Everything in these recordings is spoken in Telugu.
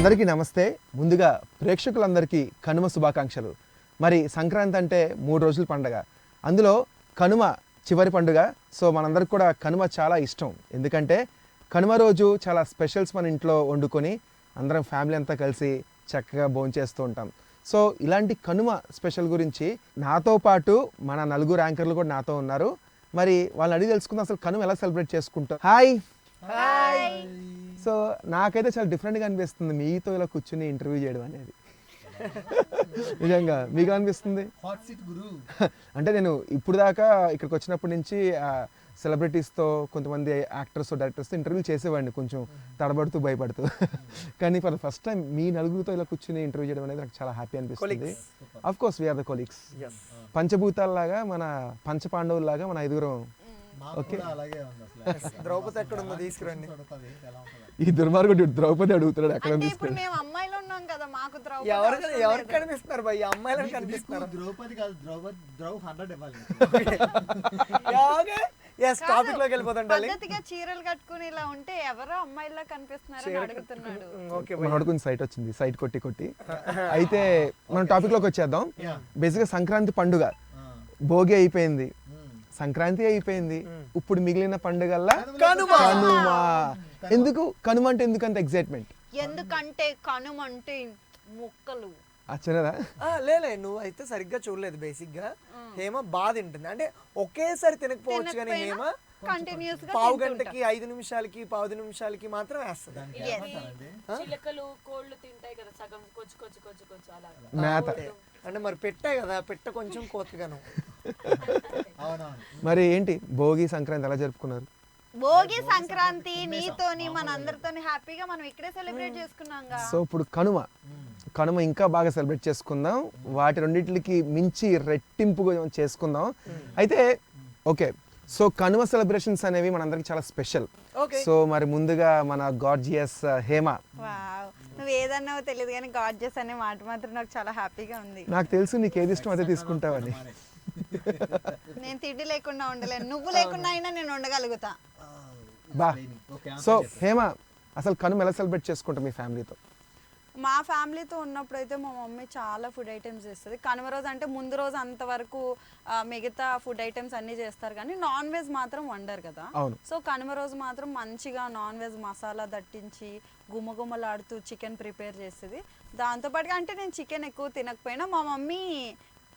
అందరికీ నమస్తే. ముందుగా ప్రేక్షకులందరికీ కనుమ శుభాకాంక్షలు. మరి సంక్రాంతి అంటే 3 రోజుల పండుగ, అందులో కనుమ చివరి పండుగ. సో మనందరికి కూడా కనుమ చాలా ఇష్టం. ఎందుకంటే కనుమ రోజు చాలా స్పెషల్స్ మన ఇంట్లో వండుకొని అందరం ఫ్యామిలీ అంతా కలిసి చక్కగా భోంచేస్తూ ఉంటాం. సో ఇలాంటి కనుమ స్పెషల్ గురించి నాతో పాటు మన నలుగురు యాంకర్లు కూడా నాతో ఉన్నారు. మరి వాళ్ళని అడిగి తెలుసుకుందాం అసలు కనుమ ఎలా సెలబ్రేట్ చేసుకుంటాం. హాయ్. సో నాకైతే చాలా డిఫరెంట్గా అనిపిస్తుంది మీతో ఇలా కూర్చుని ఇంటర్వ్యూ చేయడం అనేది. నిజంగా మీకు అనిపిస్తుంది? అంటే నేను ఇప్పుడు దాకా ఇక్కడికి వచ్చినప్పటి నుంచి సెలబ్రిటీస్తో, కొంతమంది యాక్టర్స్ డైరెక్టర్స్తో ఇంటర్వ్యూలు చేసేవాడిని, కొంచెం తడబడుతూ భయపడుతూ. కానీ ఫర్ ద ఫస్ట్ టైం మీ నలుగురితో ఇలా కూర్చుని ఇంటర్వ్యూ చేయడం అనేది నాకు చాలా హ్యాపీ అనిపిస్తుంది. Of course we are the colleagues. పంచభూతాల్లాగా, మన పంచపాండవుల్లాగా మన ఐదుగురం. ఓకే, ద్రౌపది ఎక్కడ ఉందో తీసుకురండి. ఈ దుర్మార్గుడు ద్రౌపది అడుగుతున్నాడు ఎక్కడ తీసుకురండి. ఎవరు కనిపిస్తున్నారు భయ్? అమ్మాయిలను కనిపిస్తున్నారు. ద్రౌపది కాదు, ద్రౌ 100 ఇవ్వాలి. టాపిక్ లోకి వెళ్ళిపోతాం. చీరలు కట్టుకుని ఇలా ఉంటే ఎవరో అమ్మాయిలా కనిపిస్తున్నారని అడుగుతున్నాడు. అడుగుని సైట్ వచ్చింది, సైట్ కొట్టి. అయితే మనం టాపిక్ లోకి వచ్చేద్దాం. బేసిక్ గా సంక్రాంతి పండుగ, భోగి అయిపోయింది, సంక్రాంతి అయిపోయింది, ఇప్పుడు మిగిలిన పండుగల్లా కనుమ. ఎందుకు కనుమ అంటే ఎందుకంత ఎక్సైట్మెంట్? ఎందుకంటే కనుమ అంటే ముక్కలు. అచ్చనరా? లేలే, నువ్వు అయితే సరిగ్గా చూడలేదు. బేసిక్ గా హేమ బాగా తింటుంది. అంటే ఒకేసారి తినకపోవచ్చు కానీ హేమ కంటిన్యూస్ గా పావు గంటకి 5 నిమిషాలకి 10 నిమిషాలకి మాత్రం వేస్తుంది. చిలకలు కోళ్ళు తింటాయి కదా సగం కొచ్చు అలా మేత. అంటే మరి పెట్టే కదా, పెట్ట కొంచెం కోతగాను. మరి ఏంటి భోగి సంక్రాంతి ఎలా జరుపుకున్నారు? భోగి సంక్రాంతి నీతోని మన అందరితోని హ్యాపీగా మనం ఇక్కడే సెలబ్రేట్ చేసుకున్నాంగా. సో ఇప్పుడు కనుమ ఇంకా బాగా సెలబ్రేట్ చేసుకుందాం. వాటి రెండింటికి మించి రెట్టింపుగా చేసుకుందాం. అయితే ఓకే, సో కనుమ సెలబ్రేషన్స్ అనేవి మనందరికి చాలా స్పెషల్. సో మరి ముందుగా మన గార్జియస్ హేమ. నువ్వు ఏదన్నావో తెలియదు కానీ గార్జియస్ అనే మాట మాత్రం నాకు చాలా హ్యాపీగా ఉంది. నాకు తెలుసు నీకు ఏది ఇష్టం అదే తీసుకుంటావని. నేను తిండి లేకుండా ఉండలేను, నువ్వు లేకుండా అయినా నేను ఉండగలుగుతా. బా. సో హేమ, అసలు కనుమ ఎలా సెలబ్రేట్ చేసుకుంటాం మీ ఫ్యామిలీతో? మా ఫ్యామిలీతో ఉన్నప్పుడు అయితే మా మమ్మీ చాలా ఫుడ్ ఐటమ్స్ చేస్తుంది. కనుమ రోజు అంటే ముందు రోజు అంతవరకు మిగతా ఫుడ్ ఐటమ్స్ అన్నీ చేస్తారు కానీ నాన్ వెజ్ మాత్రం వండరు కదా. సో కనుమ రోజు మాత్రం మంచిగా నాన్ వెజ్ మసాలా దట్టించి గుమగుమలాడుతూ చికెన్ ప్రిపేర్ చేస్తుంది. దాంతోపాటుగా అంటే నేను చికెన్ ఎక్కువ తినకపోయినా మా మమ్మీ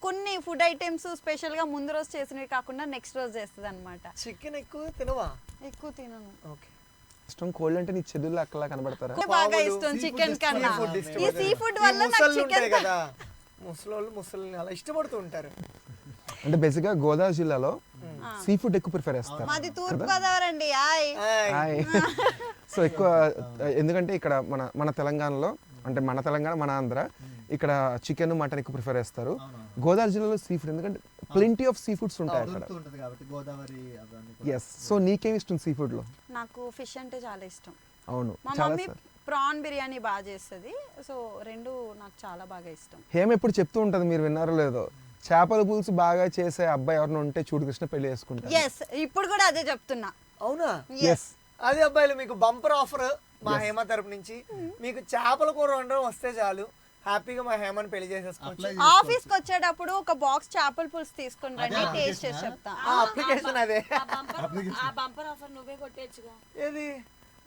కొన్ని ఫుడ్ ఐటమ్స్ స్పెషల్గా ముందు రోజు చేసినవి కాకుండా నెక్స్ట్ రోజు చేస్తుంది అనమాట. చికెన్ ఎక్కువ తినవా? ఎక్కువ తినను. ఓకే. ఇష్టం కోల్డ్ అంటే నీ చెదులు అక్కలా కనబడతారా? బాగా ఇష్టం చికెన్ కన్నా. ఈ సీ ఫుడ్ వల్ల నాకు చికెన్ కదా, ముసలి అలా ఇష్టపడుతూ ఉంటారు. అంటే బేసిక్ గా గోదావరి జిల్లాలో సీ ఫుడ్ ఎక్కువ ప్రిఫర్ చేస్తారు. మాది తూర్పు గోదావరి అండి. సో ఎక్కువ ఎందుకంటే ఇక్కడ మన తెలంగాణలో, అంటే మన తెలంగాణ మన ఆంధ్ర, ఇక్కడ చికెన్ మటన్ ఎక్కువ ప్రిఫర్ చేస్తారు. గోదావరి జిల్లాలో సీ ఫుడ్ ఎందుకంటే ప్లెంటీ ఆఫ్ సీ ఫుడ్స్ ఉంటాయి అక్కడ. ఎస్. సో నీకేమి ఇష్టం సీ ఫుడ్ లో? నాకు ఫిష్ అంటే చాలా ఇష్టం. అవును, మా మమ్మీ ప్రాన్ బిర్యానీ బాగా చేస్తుంది. సో రెండు నాకు చాలా బాగా ఇష్టం. హేమ ఎప్పుడు చెప్తూ ఉంటది, మీరు విన్నారో లేదో, చేపల పులుసు బాగా చేసే అబ్బాయి ఎవరైనా ఉంటే చూడు కృష్ణ పెళ్లి చేసుకుంటారు. ఎస్, ఇప్పుడు కూడా అదే చెప్తున్నా. అవునా? ఎస్. అదే అబ్బాయిలు మీకు బంపర్ ఆఫర్ మా హేమ తరపు నుంచి. మీకు చేపల కూర వండడం వస్తే చాలు, హ్యాపీగా మా హేమని పెళ్లి చేసేసుకోవచ్చు. ఆఫీస్ కి వచ్చేటప్పుడు ఒక బాక్స్ చేపల పులుసు తీసుకొని రండి, టేస్ట్ చేసి చెప్తా. అప్లికేషన్ అదే. ఆ బంపర్ ఆఫర్ నువ్వే కొట్టేచ్చుగా. ఏది?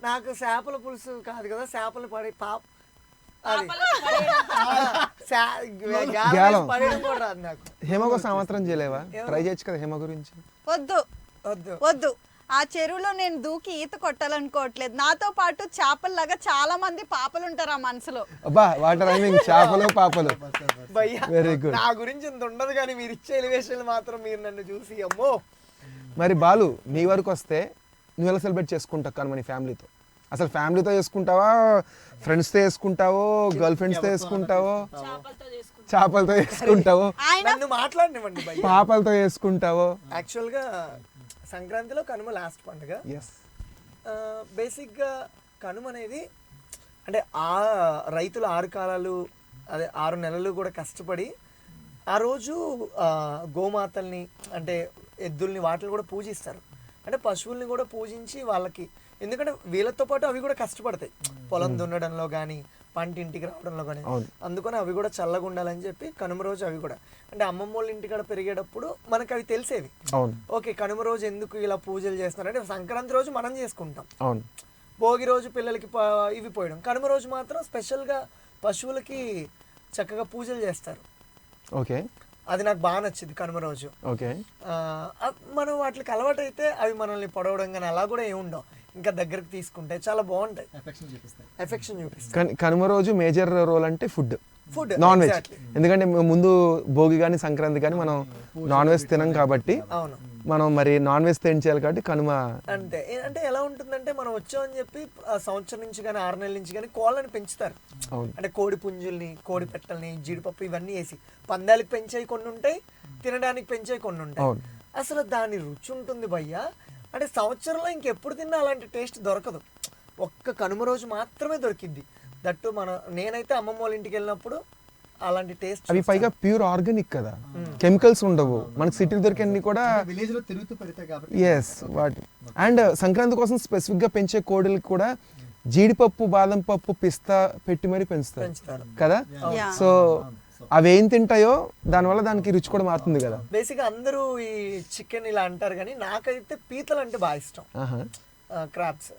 నాకు చేపల పులుసు కాదు కదా, చేపలు పడి పడేయడం కూడా రాదు నాకు. హేమ కోసం సంవత్సరం చేయలేవా? ట్రై చేయొచ్చు కదా హేమ గురించి. వద్దు వద్దు, ఆ చెరువులో నేను దూకి ఈత కొట్టాలనుకోవట్లేదు. నాతో పాటు చేపల్లాగా చాలా మంది పాపలు ఉంటారు ఆ మనసులో. అబ్బా, వాటర్ ఐమింగ్ చేపలు పాపలు. Very good. నా గురించి ఇంత ఉండదు కానీ మీరు ఇచ్చే ఎలివేషన్ మాత్రం మీరు నన్ను చూసి అమ్మో. మరి బాలు, నీ వరకు వస్తే నువ్వు ఎలా సెలబ్రేట్ చేసుకుంటావు కనుమ నీ ఫ్యామిలీతో? అసలు ఫ్యామిలీతో చేసుకుంటావా, ఫ్రెండ్స్తో చేసుకుంటావో, గర్ల్ ఫ్రెండ్స్తో చేసుకుంటావో, చేపలతో చేసుకుంటావో, నన్ను మాట్లాడినివ్వండి, పాపలతో చేసుకుంటావో? యాక్చువల్గా సంక్రాంతిలో కనుమ లాస్ట్ పండుగ. బేసిక్గా కనుమ అనేది అంటే రైతులు 6 కాలాలు, అదే 6 నెలలు కూడా కష్టపడి ఆ రోజు గోమాతల్ని అంటే ఎద్దుల్ని వాటిని కూడా పూజిస్తారు. అంటే పశువుల్ని కూడా పూజించి వాళ్ళకి, ఎందుకంటే వీళ్ళతో పాటు అవి కూడా కష్టపడతాయి పొలం దున్నడంలో కానీ పంట ఇంటికి రావడంలో కానీ అవును. అందుకని అవి కూడా చల్లగా ఉండాలని చెప్పి కనుమ రోజు అవి కూడా అంటే అమ్మమ్మ వాళ్ళ ఇంటికాడ పెరిగేటప్పుడు మనకు అవి తెలిసేవి. అవును ఓకే కనుమ రోజు ఎందుకు ఇలా పూజలు చేస్తున్నారు అంటే సంక్రాంతి రోజు మనం చేసుకుంటాం, అవును భోగి రోజు పిల్లలకి ఇవి పోయడం, కనుమ రోజు మాత్రం స్పెషల్గా పశువులకి చక్కగా పూజలు చేస్తారు. ఓకే అది నాకు బాగా నచ్చింది కనుమ రోజు. ఓకే మనం వాటికి అలవాటు అయితే అవి మనల్ని పొడవడం కానీ అలా కూడా ఏమి ఉండవు, ఇంకా దగ్గరికి తీసుకుంటే చాలా బాగుంటాయి, ఎఫెక్షన్ చూపిస్తాయి. ఎఫెక్షన్ చూపిస్తాయి. కనుమ రోజు మేజర్ రోల్ అంటే ఫుడ్, ఫుడ్ నాన్ వెజ్. ఎందుకంటే ముందు భోగి కానీ సంక్రాంతి కానీ మనం నాన్ వెజ్ తినం కాబట్టి అవును మనం మరి నాన్ వెజ్ చేయాలి కాబట్టి కనుమ. అంటే అంటే ఎలా ఉంటుందంటే మనం వచ్చామని చెప్పి సంవత్సరం నుంచి కానీ 6 నెలల నుంచి కానీ కోళ్ళని పెంచుతారు. అవును అంటే కోడి పుంజుల్ని, కోడి పెట్టల్ని, జీడిపప్పు ఇవన్నీ వేసి పందాలకి పెంచేవి కొన్ని ఉంటాయి, తినడానికి పెంచేవి కొన్ని ఉంటాయి. అవును అసలు దాని రుచి ఉంటుంది భయ్యా, అంటే సంవత్సరంలో ఇంకెప్పుడు తిన్నా అలాంటి టేస్ట్ దొరకదు, ఒక్క కనుమ రోజు మాత్రమే దొరికిద్ది. దట్టు నేనైతే అమ్మమ్మ వాళ్ళ ఇంటికి వెళ్ళినప్పుడు అలాంటి టేస్ట్ అవి పైగా ప్యూర్ ఆర్గానిక్ కదా, కెమికల్స్ ఉండవు. మనకి సిటీలో దొరికేన్ని కూడా విలేజ్ లో తిరుగుతూ పెడతాయి కాబట్టి. ఎస్ వాటి అండ్ సంక్రాంతి కోసం స్పెసిఫిక్గా పెంచే కోడిలకు కూడా జీడిపప్పు, బాదం పప్పు, పిస్తా పెట్టి మరీ పెంచుతారు పెంచుతారు. కదా. Yeah. సో అవి ఏం తింటాయో దానివల్ల దానికి రుచి కూడా మారుతుంది కదా. బేసిక్గా అందరూ ఈ చికెన్ ఇలా అంటారు కానీ నాకైతే పీతలు అంటే బాగా ఇష్టం, ఆహా. క్రాబ్స్.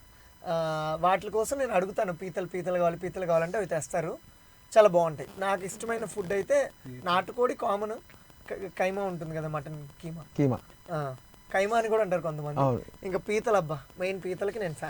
వాటి కోసం నేను అడుగుతాను, పీతలు కావాలంటే అవి తెస్తారు, చాలా బాగుంటాయి. నాకు ఇష్టమైన ఫుడ్ అయితే నాటుకోడి కామన్, కైమా ఉంటుంది కదా, మటన్ కీమా, కీమా కైమా అని కూడా అంటారు కొంతమంది. అవును. ఇంకా పీతలు అబ్బా, మెయిన్ పీతలకి నేను